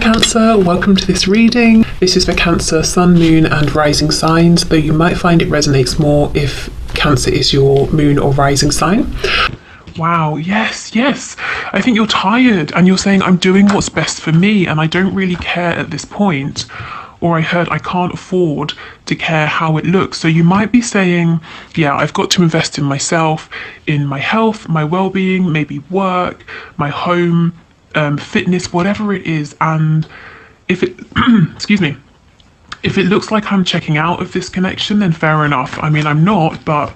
Cancer, welcome to this reading. This is for Cancer, Sun, Moon and Rising signs, though you might find it resonates more if Cancer is your Moon or Rising sign. Wow, yes. I think you're tired and you're saying, I'm doing what's best for me and I don't really care at this point. Or I heard I can't afford to care how it looks. So you might be saying, yeah, I've got to invest in myself, in my health, my well-being, maybe work, my home, fitness, whatever it is. And if it, excuse me, if it looks like I'm checking out of this connection, then fair enough. I mean, I'm not, but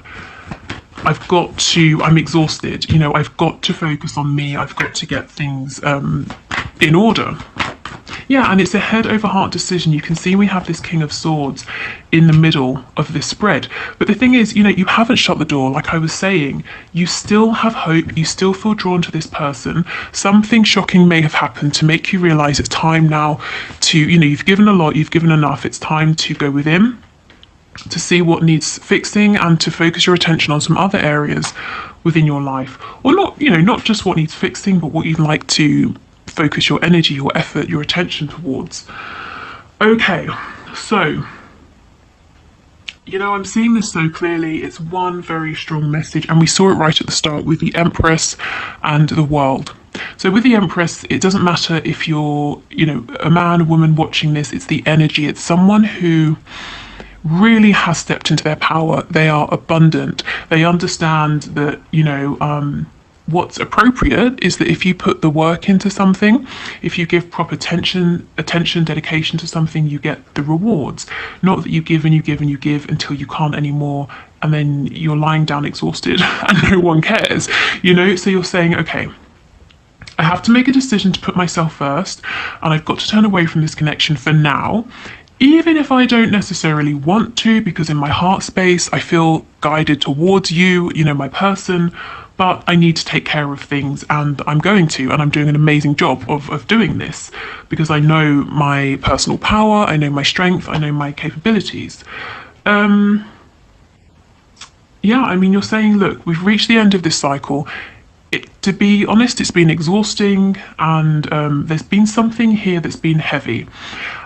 I'm exhausted. You know, I've got to focus on me. I've got to get things in order. Yeah, and it's a head over heart decision. You can see we have this King of Swords in the middle of this spread. But the thing is, you know, you haven't shut the door. Like I was saying, you still have hope. You still feel drawn to this person. Something shocking may have happened to make you realize it's time now to, you know, you've given a lot, you've given enough. It's time to go within, to see what needs fixing and to focus your attention on some other areas within your life. Or not, you know, not just what needs fixing, but what you'd like to focus your energy, your effort, your attention towards. Okay, so, you know, I'm seeing this so clearly. It's one very strong message, and we saw it right at the start with the Empress and the World. So with the Empress, it doesn't matter if you're, you know, a man, a woman watching this, it's the energy. It's someone who really has stepped into their power. They are abundant. They understand that, you know, what's appropriate is that if you put the work into something, if you give proper attention, dedication to something, you get the rewards. Not that you give and you give and you give until you can't anymore, and then you're lying down exhausted and no one cares, you know? So you're saying, okay, I have to make a decision to put myself first, and I've got to turn away from this connection for now, even if I don't necessarily want to, because in my heart space, I feel guided towards you, you know, my person, but I need to take care of things, and I'm going to, and I'm doing an amazing job of doing this because I know my personal power, I know my strength, I know my capabilities. Yeah, I mean, you're saying, look, we've reached the end of this cycle. To be honest, it's been exhausting, and there's been something here that's been heavy.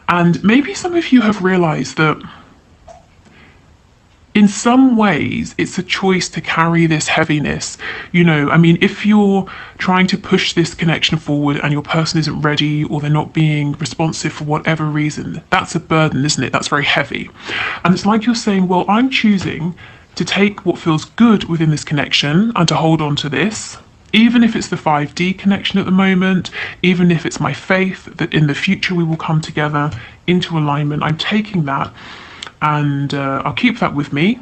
And maybe some of you have realized that in some ways, it's a choice to carry this heaviness. You know, I mean, if you're trying to push this connection forward and your person isn't ready or they're not being responsive for whatever reason, that's a burden, isn't it? That's very heavy. And it's like you're saying, well, I'm choosing to take what feels good within this connection and to hold on to this, even if it's the 5D connection at the moment, even if it's my faith that in the future we will come together into alignment. I'm taking that, and I'll keep that with me,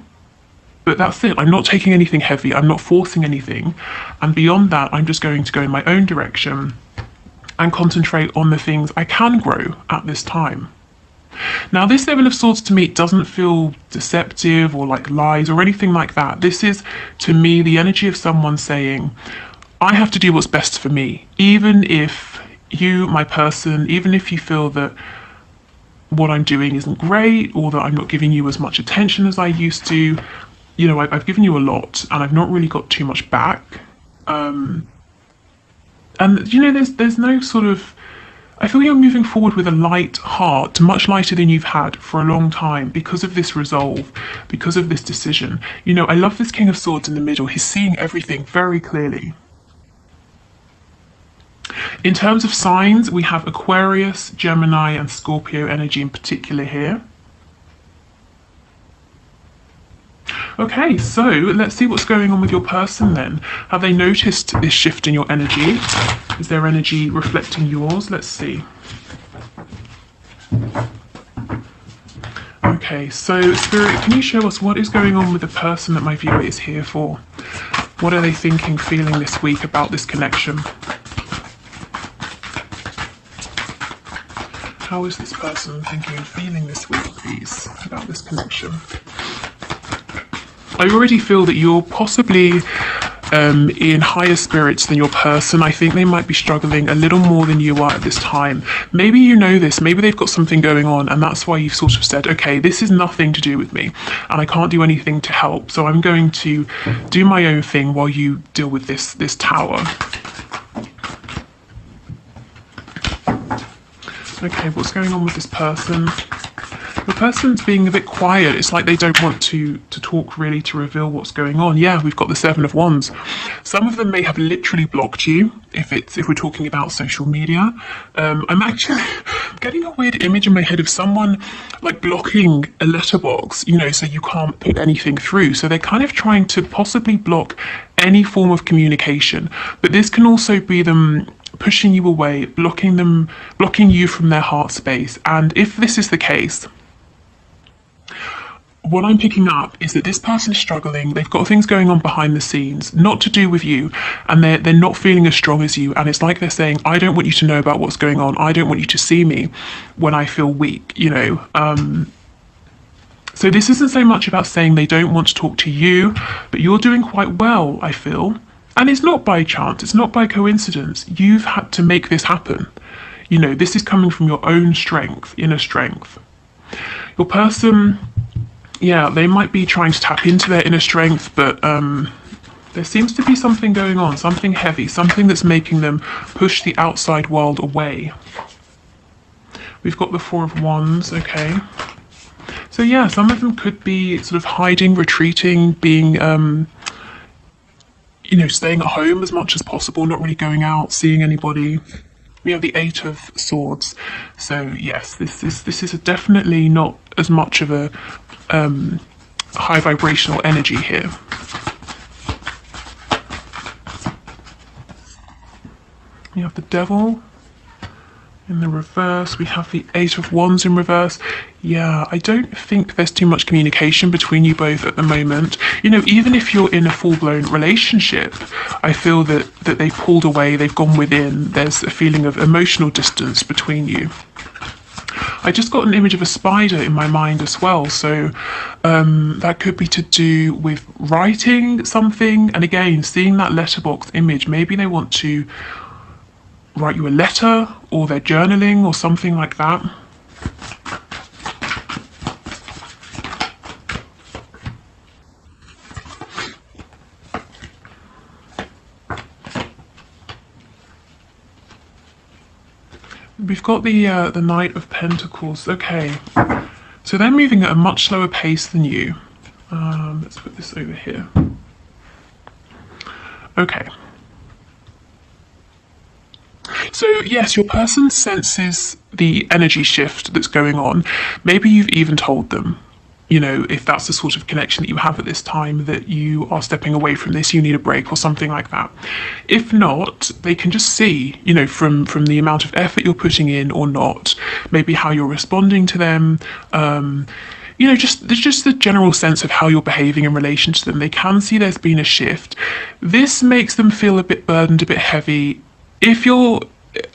but that's it. I'm not taking anything heavy. I'm not forcing anything. And beyond that, I'm just going to go in my own direction and concentrate on the things I can grow at this time. Now, this Seven of Swords to me doesn't feel deceptive or like lies or anything like that. This is, to me, the energy of someone saying, I have to do what's best for me, even if you, my person, even if you feel that what I'm doing isn't great or that I'm not giving you as much attention as I used to. You know, I've given you a lot and I've not really got too much back. And, you know, there's no sort of, I feel you're moving forward with a light heart, much lighter than you've had for a long time because of this resolve, because of this decision. You know, I love this King of Swords in the middle. He's seeing everything very clearly. In terms of signs, we have Aquarius, Gemini, and Scorpio energy in particular here. Okay, so let's see what's going on with your person then. Have they noticed this shift in your energy? Is their energy reflecting yours? Let's see. Okay, so Spirit, can you show us what is going on with the person that my viewer is here for? What are they thinking, feeling this week about this connection? How is this person thinking and feeling this week, please, about this connection? I already feel that you're possibly in higher spirits than your person. I think they might be struggling a little more than you are at this time. Maybe you know this, maybe they've got something going on, and that's why you've sort of said, okay, this is nothing to do with me, and I can't do anything to help, so I'm going to do my own thing while you deal with this tower. Okay, what's going on with this person? The person's being a bit quiet. It's like they don't want to talk really, to reveal what's going on. Yeah, we've got the Seven of Wands. Some of them may have literally blocked you if we're talking about social media. I'm actually getting a weird image in my head of someone like blocking a letterbox, you know, so you can't put anything through. So they're kind of trying to possibly block any form of communication. But this can also be them pushing you away, blocking you from their heart space. And if this is the case, what I'm picking up is that this person is struggling. They've got things going on behind the scenes, not to do with you, and they're not feeling as strong as you. And it's like they're saying, I don't want you to know about what's going on. I don't want you to see me when I feel weak, you know. So this isn't so much about saying they don't want to talk to you, but you're doing quite well, I feel. And it's not by chance, it's not by coincidence. You've had to make this happen. You know, this is coming from your own strength, inner strength. Your person, yeah, they might be trying to tap into their inner strength, but there seems to be something going on, something heavy, something that's making them push the outside world away. We've got the Four of Wands, okay. So yeah, some of them could be sort of hiding, retreating, being, you know, staying at home as much as possible, not really going out, seeing anybody. We have the Eight of Swords. So yes, this is definitely not as much of a high vibrational energy here. We have the Devil in the reverse. We have the Eight of Wands in reverse. Yeah, I don't think there's too much communication between you both at the moment. You know, even if you're in a full-blown relationship, I feel that they've pulled away, they've gone within. There's a feeling of emotional distance between you. I just got an image of a spider in my mind as well, so that could be to do with writing something. And again, seeing that letterbox image, maybe they want to write you a letter, or they're journaling or something like that. We've got the Knight of Pentacles. Okay, so they're moving at a much slower pace than you. Let's put this over here. Okay. So yes, your person senses the energy shift that's going on. Maybe you've even told them, you know, if that's the sort of connection that you have at this time, that you are stepping away from this, you need a break or something like that. If not, they can just see, you know, from the amount of effort you're putting in or not, maybe how you're responding to them, you know, there's just the general sense of how you're behaving in relation to them. They can see there's been a shift. This makes them feel a bit burdened, a bit heavy.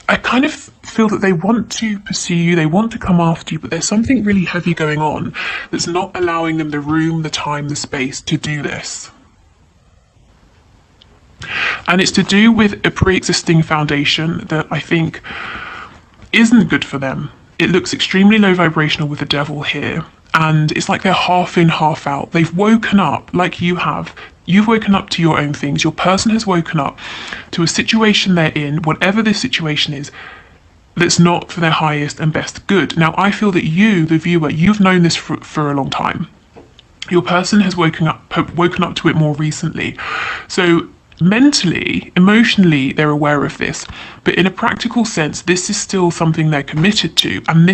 I kind of feel that they want to pursue you, they want to come after you, but there's something really heavy going on that's not allowing them the room, the time, the space to do this. And it's to do with a pre-existing foundation that I think isn't good for them. It looks extremely low vibrational with the Devil here. And it's like they're half in, half out. They've woken up like you have. You've woken up to your own things. Your person has woken up to a situation they're in, whatever this situation is, that's not for their highest and best good. Now, I feel that you, the viewer, you've known this for a long time. Your person has woken up to it more recently. So mentally, emotionally, they're aware of this. But in a practical sense, this is still something they're committed to. And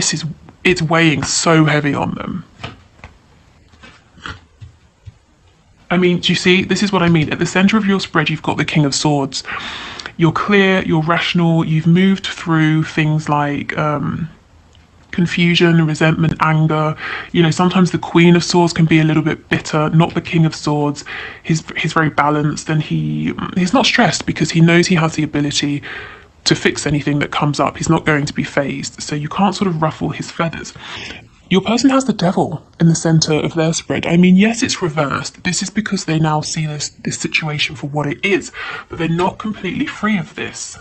it's weighing so heavy on them. I mean, do you see? This is what I mean. At the center of your spread, you've got the King of Swords. You're clear, you're rational, you've moved through things like confusion, resentment, anger. You know, sometimes the Queen of Swords can be a little bit bitter, not the King of Swords. He's very balanced, and he's not stressed because he knows he has the ability to fix anything that comes up. He's not going to be phased, so you can't sort of ruffle his feathers. Your person has the Devil in the center of their spread. I mean, yes, it's reversed. This is because they now see this situation for what it is, but they're not completely free of this.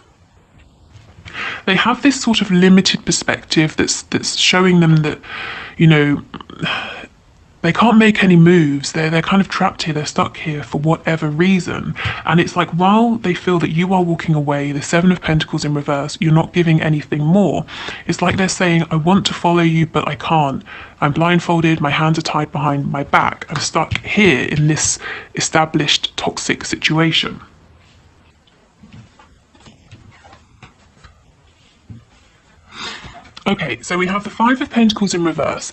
They have this sort of limited perspective that's showing them that, you know, they can't make any moves. They're kind of trapped here. They're stuck here for whatever reason. And it's like, while they feel that you are walking away, the Seven of Pentacles in reverse, you're not giving anything more. It's like they're saying, I want to follow you, but I can't. I'm blindfolded. My hands are tied behind my back. I'm stuck here in this established toxic situation. Okay, so we have the Five of Pentacles in reverse.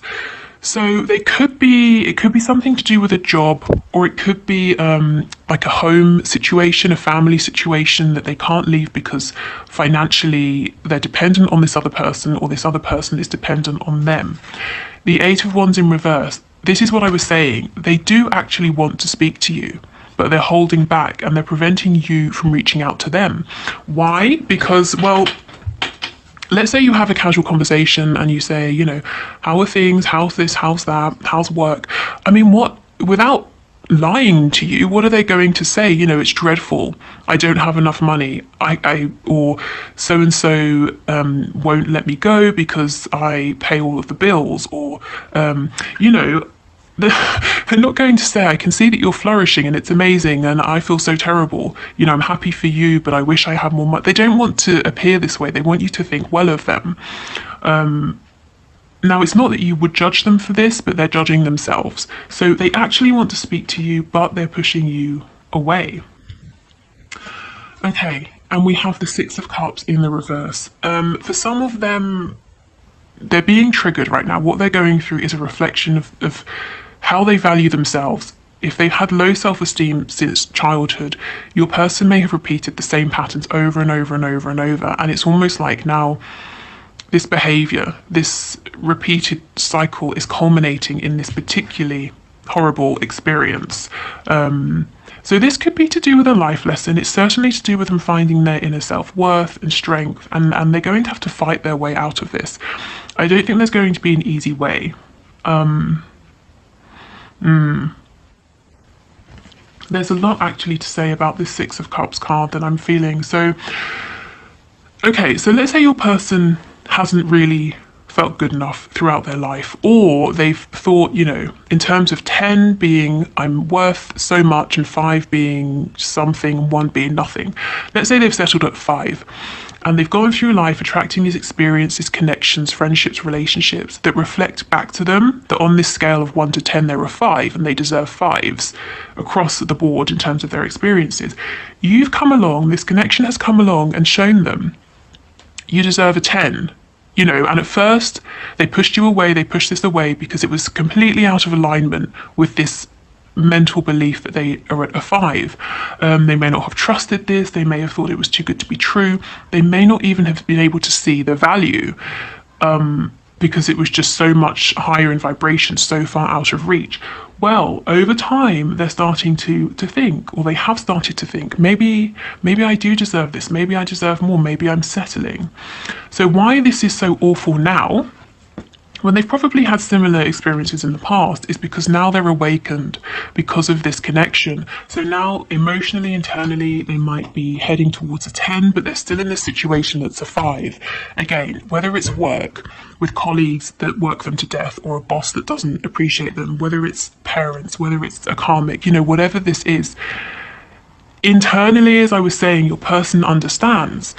So it could be something to do with a job, or it could be like a home situation, a family situation that they can't leave because financially they're dependent on this other person, or this other person is dependent on them. The Eight of Wands in reverse. This is what I was saying. They do actually want to speak to you, but they're holding back and they're preventing you from reaching out to them. Why? Because, well, let's say you have a casual conversation and you say, you know, how are things? How's this? How's that? How's work? I mean, without lying to you, what are they going to say? You know, it's dreadful. I don't have enough money. Or so and so won't let me go because I pay all of the bills. Or, you know, they're not going to say, I can see that you're flourishing and it's amazing and I feel so terrible. You know, I'm happy for you, but I wish I had more money. They don't want to appear this way. They want you to think well of them. Now, it's not that you would judge them for this, but they're judging themselves. So they actually want to speak to you, but they're pushing you away. Okay, and we have the Six of Cups in the reverse. For some of them, they're being triggered right now. What they're going through is a reflection of how they value themselves. If they've had low self-esteem since childhood, your person may have repeated the same patterns over and over and over and over. And it's almost like now this behavior, this repeated cycle is culminating in this particularly horrible experience. So this could be to do with a life lesson. It's certainly to do with them finding their inner self-worth and strength, and they're going to have to fight their way out of this. I don't think there's going to be an easy way. There's a lot actually to say about this Six of Cups card that I'm feeling. So, okay, so let's say your person hasn't really felt good enough throughout their life, or they've thought, you know, in terms of 10 being I'm worth so much and 5 being something, 1 being nothing. Let's say they've settled at 5 and they've gone through life attracting these experiences, connections, friendships, relationships that reflect back to them that on this scale of 1 to 10 they're a 5 and they deserve 5s across the board in terms of their experiences. You've come along, this connection has come along and shown them you deserve a 10. You know, and at first they pushed you away, they pushed this away because it was completely out of alignment with this mental belief that they are at a 5. They may not have trusted this, they may have thought it was too good to be true, they may not even have been able to see the value because it was just so much higher in vibration, so far out of reach. Well, over time, they're starting to think, or they have started to think, maybe I do deserve this, maybe I deserve more, maybe I'm settling. So why this is so awful now, when they've probably had similar experiences in the past, is because now they're awakened because of this connection. So now emotionally, internally, they might be heading towards a 10, but they're still in this situation that's a 5. Again, whether it's work with colleagues that work them to death, or a boss that doesn't appreciate them, whether it's parents, whether it's a karmic, you know, whatever this is, internally, as I was saying, your person understands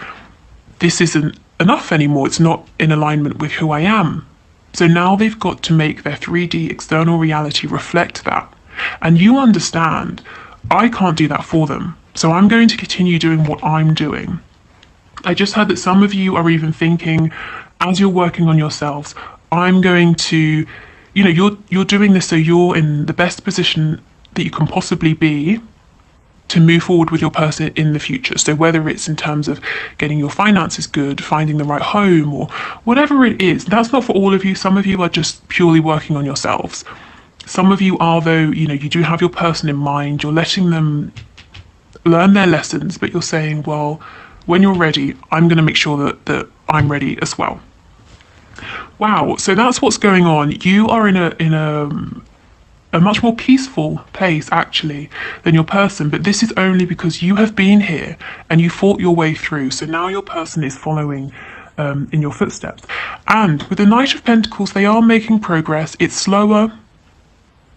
this isn't enough anymore. It's not in alignment with who I am. So now they've got to make their 3D external reality reflect that. And you understand, I can't do that for them. So I'm going to continue doing what I'm doing. I just heard that some of you are even thinking, as you're working on yourselves, I'm going to, you know, you're doing this so you're in the best position that you can possibly be to move forward with your person in the future. So whether it's in terms of getting your finances good, finding the right home, or whatever it is, that's not for all of you. Some of you are just purely working on yourselves. Some of you are, though, you know, you do have your person in mind, you're letting them learn their lessons, but you're saying, well, when you're ready, I'm going to make sure that I'm ready as well. Wow, so that's what's going on. You are in a much more peaceful place actually than your person, but this is only because you have been here and you fought your way through. So now your person is following in your footsteps. And with the Knight of Pentacles, they are making progress. It's slower,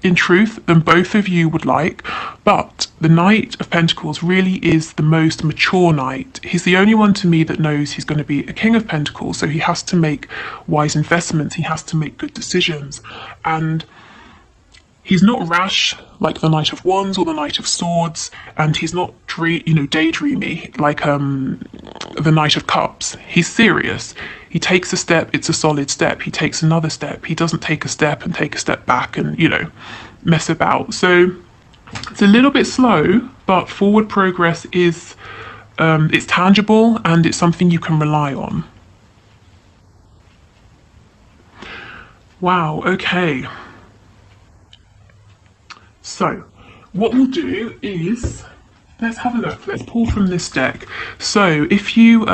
in truth, than both of you would like, but the Knight of Pentacles really is the most mature knight. He's the only one to me that knows he's going to be a King of Pentacles, so he has to make wise investments, he has to make good decisions, and he's not rash like the Knight of Wands or the Knight of Swords, and he's not daydreamy like the Knight of Cups. He's serious. He takes a step, it's a solid step. He takes another step. He doesn't take a step and take a step back and, mess about. So it's a little bit slow, but forward progress is it's tangible and it's something you can rely on. Wow, okay. So, what we'll do is, let's have a look. Let's pull from this deck. So, if you,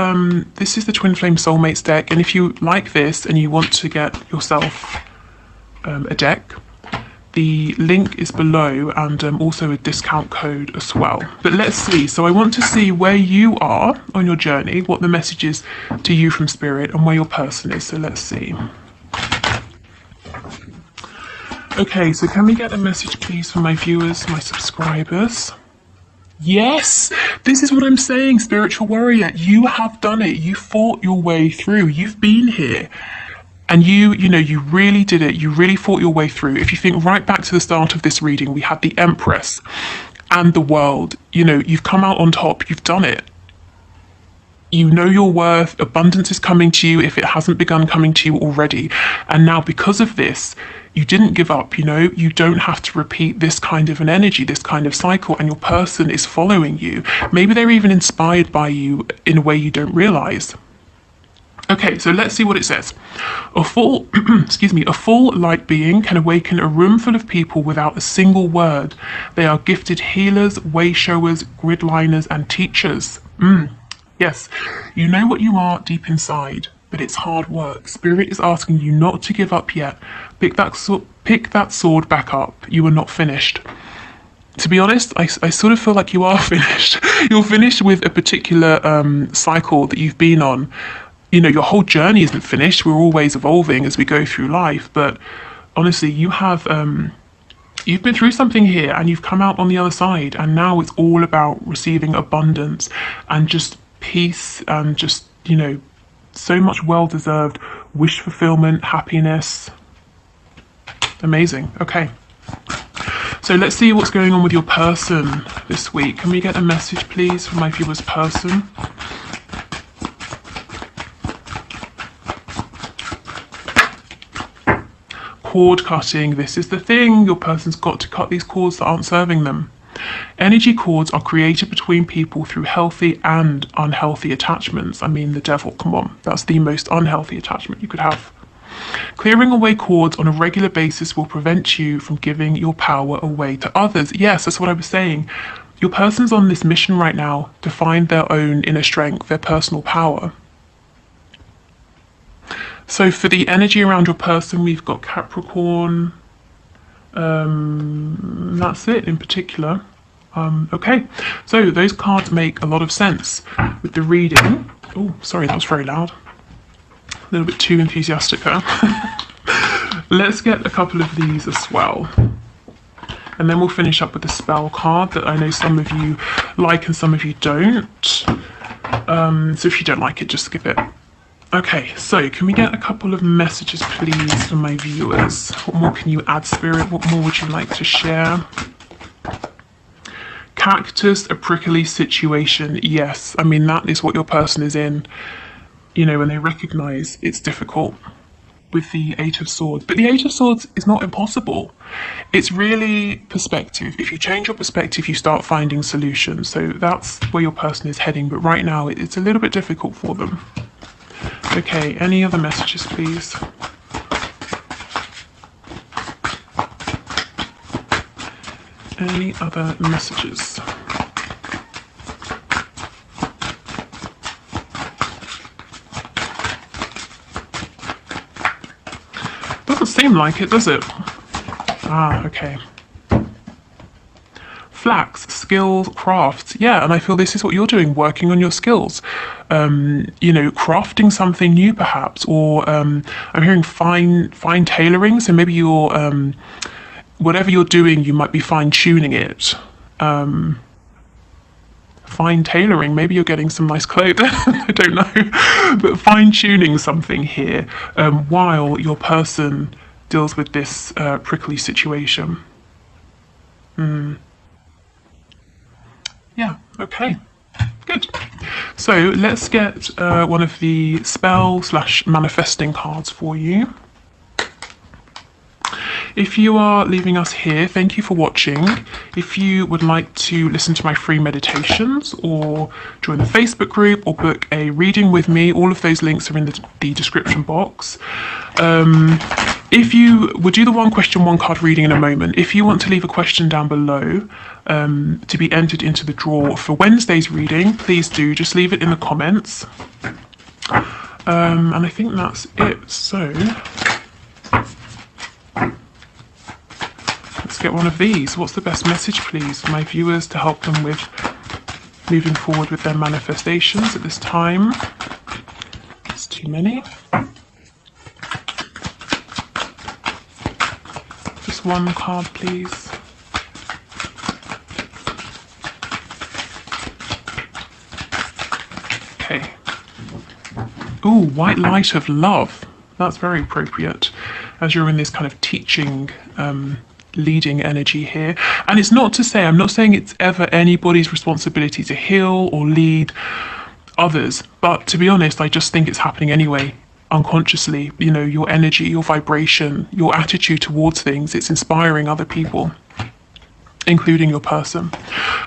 this is the Twin Flame Soulmates deck, and if you like this and you want to get yourself a deck, the link is below, and also a discount code as well. But let's see. So, I want to see where you are on your journey, what the message is to you from Spirit, and where your person is. So, let's see. Okay, so can we get a message, please, for my viewers, my subscribers? Yes, this is what I'm saying, spiritual warrior. You have done it. You fought your way through. You've been here. And you really did it. You really fought your way through. If you think right back to the start of this reading, we had the Empress and the World. You've come out on top. You've done it. You know your worth. Abundance is coming to you if it hasn't begun coming to you already. And now because of this, you didn't give up, you don't have to repeat this kind of an energy, this kind of cycle, and your person is following you. Maybe they're even inspired by you in a way you don't realize. Okay, so let's see what it says. A full, a full light being can awaken a room full of people without a single word. They are gifted healers, way showers, grid liners, and teachers. Yes, you know what you are deep inside, but it's hard work. Spirit is asking you not to give up yet. Pick that sword back up. You are not finished. To be honest, I sort of feel like you are finished. You're finished with a particular cycle that you've been on. Your whole journey isn't finished. We're always evolving as we go through life. But honestly, you have you've been through something here and you've come out on the other side. And now it's all about receiving abundance and just peace and just, so much well-deserved wish fulfillment, happiness. Amazing. Okay. So let's see what's going on with your person this week. Can we get a message, please, from my viewer's person? Cord cutting. This is the thing. Your person's got to cut these cords that aren't serving them. Energy cords are created between people through healthy and unhealthy attachments. I mean, the devil, come on. That's the most unhealthy attachment you could have. Clearing away cords on a regular basis will prevent you from giving your power away to others. Yes, that's what I was saying. Your person's on this mission right now to find their own inner strength, their personal power. So for the energy around your person, we've got Capricorn. That's it in particular. Okay, so those cards make a lot of sense with the reading. Oh, sorry, that was very loud. A little bit too enthusiastic there. Let's get a couple of these as well. And then we'll finish up with the spell card that I know some of you like and some of you don't. So if you don't like it, just skip it. Okay, so can we get a couple of messages, please, from my viewers? What more can you add, Spirit? What more would you like to share? Cactus, a prickly situation. Yes, I mean, that is what your person is in, when they recognize it's difficult with the Eight of Swords. But the Eight of Swords is not impossible. It's really perspective. If you change your perspective, you start finding solutions. So that's where your person is heading. But right now, it's a little bit difficult for them. Okay, any other messages, please? Any other messages? Doesn't seem like it, does it? Ah, okay. Flax, skills, crafts. Yeah, and I feel this is what you're doing, working on your skills. Crafting something new perhaps, or I'm hearing fine tailoring, so maybe you're whatever you're doing, you might be fine-tuning it. Fine tailoring, maybe you're getting some nice clothes, I don't know, but fine-tuning something here while your person deals with this prickly situation. Yeah, okay, good. So let's get one of the spell / manifesting cards for you. If you are leaving us here, thank you for watching. If you would like to listen to my free meditations or join the Facebook group or book a reading with me, all of those links are in the description box. If you would do the one question, one card reading in a moment, if you want to leave a question down below to be entered into the draw for Wednesday's reading, please do, just leave it in the comments. And I think that's it. So let's get one of these. What's the best message, please, for my viewers to help them with moving forward with their manifestations at this time? It's too many. Just one card, please. Okay. Ooh, white light of love. That's very appropriate as you're in this kind of teaching, leading energy here. And it's not to say, I'm not saying it's ever anybody's responsibility to heal or lead others, but to be honest, I just think it's happening anyway, unconsciously. You know, your energy, your vibration, your attitude towards things, it's inspiring other people, including your person.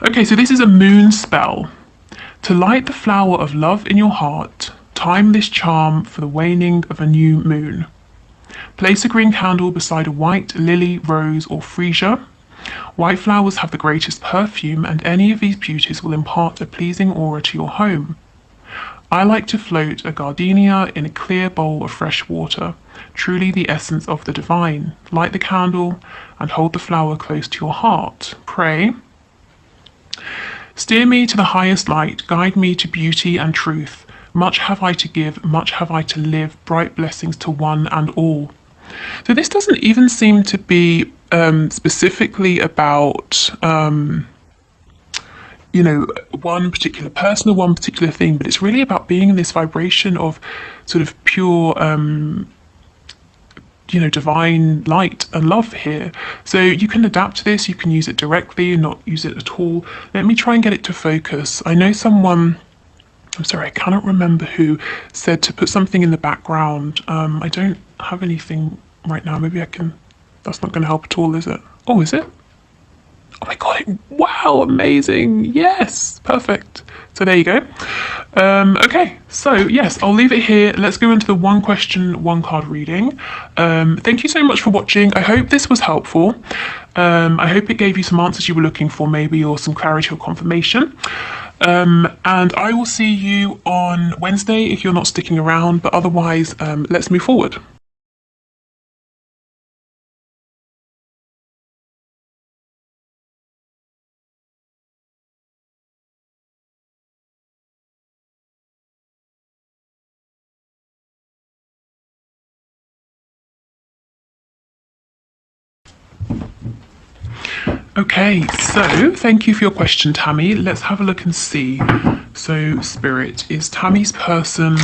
Okay, so this is a moon spell. To light the flower of love in your heart, time this charm for the waning of a new moon. Place a green candle beside a white lily, rose, or freesia. White flowers have the greatest perfume, and any of these beauties will impart a pleasing aura to your home. I like to float a gardenia in a clear bowl of fresh water, truly the essence of the divine. Light the candle and hold the flower close to your heart. Pray. Steer me to the highest light, guide me to beauty and truth. Much have I to give, much have I to live, bright blessings to one and all. So this doesn't even seem to be specifically about, you know, one particular person or one particular thing, but it's really about being in this vibration of sort of pure, you know, divine light and love here. So you can adapt to this, you can use it directly, not use it at all. Let me try and get it to focus. I know someone, I'm sorry, I cannot remember who, said to put something in the background. I don't have anything right now. Maybe I can, that's not going to help at all, is it? Oh, is it? Oh my god, wow, amazing. Yes, perfect. So there you go. Okay, so yes, I'll leave it here. Let's go into the one question, one card reading. Thank you so much for watching. I hope this was helpful. I hope it gave you some answers you were looking for, maybe, or some clarity or confirmation. And I will see you on Wednesday if you're not sticking around, but otherwise, let's move forward. Okay, so thank you for your question, Tammy. Let's have a look and see. So, Spirit, is Tammy's person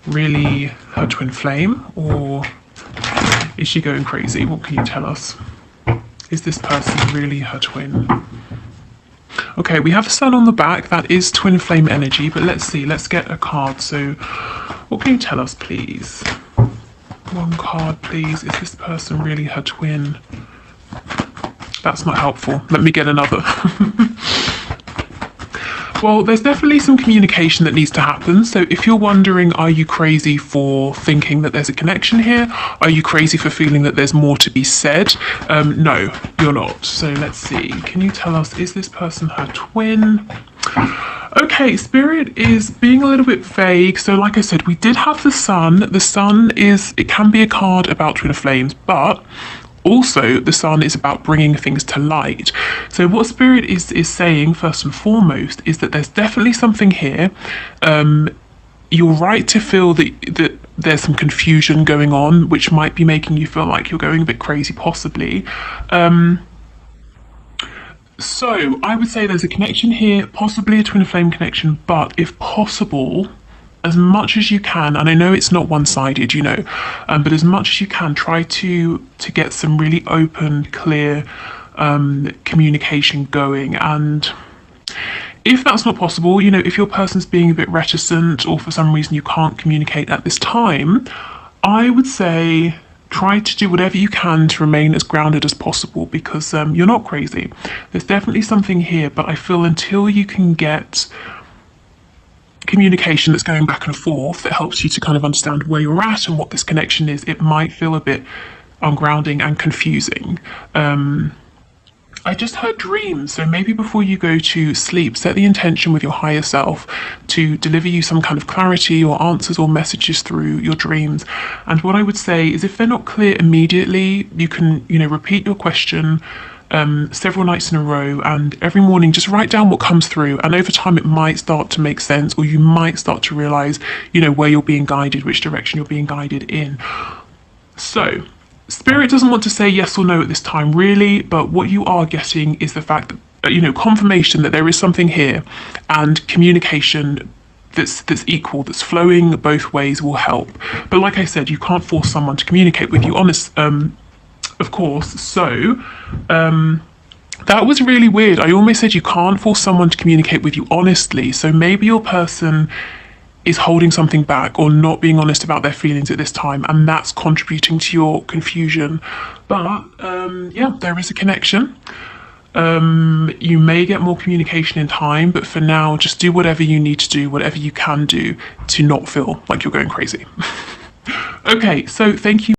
really her twin flame, or is she going crazy? What can you tell us? Is this person really her twin? Okay, we have the sun on the back. That is twin flame energy, but let's see. Let's get a card. So, what can you tell us, please? One card, please. Is this person really her twin? That's not helpful. Let me get another. Well, there's definitely some communication that needs to happen. So if you're wondering, are you crazy for thinking that there's a connection here? Are you crazy for feeling that there's more to be said? No, you're not. So let's see. Can you tell us, is this person her twin? Okay, Spirit is being a little bit vague. So like I said, we did have the sun. The sun is, it can be a card about twin flames, but also the sun is about bringing things to light. So what Spirit is saying first and foremost is that there's definitely something here. You're right to feel that there's some confusion going on, which might be making you feel like you're going a bit crazy, possibly. So I would say there's a connection here, possibly a twin flame connection, but if possible, as much as you can, and I know it's not one-sided, but as much as you can, try to get some really open, clear communication going. And if that's not possible, if your person's being a bit reticent or for some reason you can't communicate at this time, I would say try to do whatever you can to remain as grounded as possible, because you're not crazy. There's definitely something here, but I feel until you can get communication that's going back and forth that helps you to kind of understand where you're at and what this connection is, it might feel a bit ungrounding and confusing. I just heard dreams, so maybe before you go to sleep, set the intention with your higher self to deliver you some kind of clarity or answers or messages through your dreams. And what I would say is, if they're not clear immediately, you can, repeat your question several nights in a row, and every morning just write down what comes through, and over time it might start to make sense, or you might start to realize, where you're being guided, which direction you're being guided in. So Spirit doesn't want to say yes or no at this time, really, but what you are getting is the fact that, confirmation that there is something here, and communication that's equal, that's flowing both ways will help. But like I said, you can't force someone to communicate with you, of course. So that was really weird. I almost said you can't force someone to communicate with you honestly. So maybe your person is holding something back or not being honest about their feelings at this time, and that's contributing to your confusion. But yeah, there is a connection. You may get more communication in time, but for now, just do whatever you need to do, whatever you can do to not feel like you're going crazy. Okay, so thank you.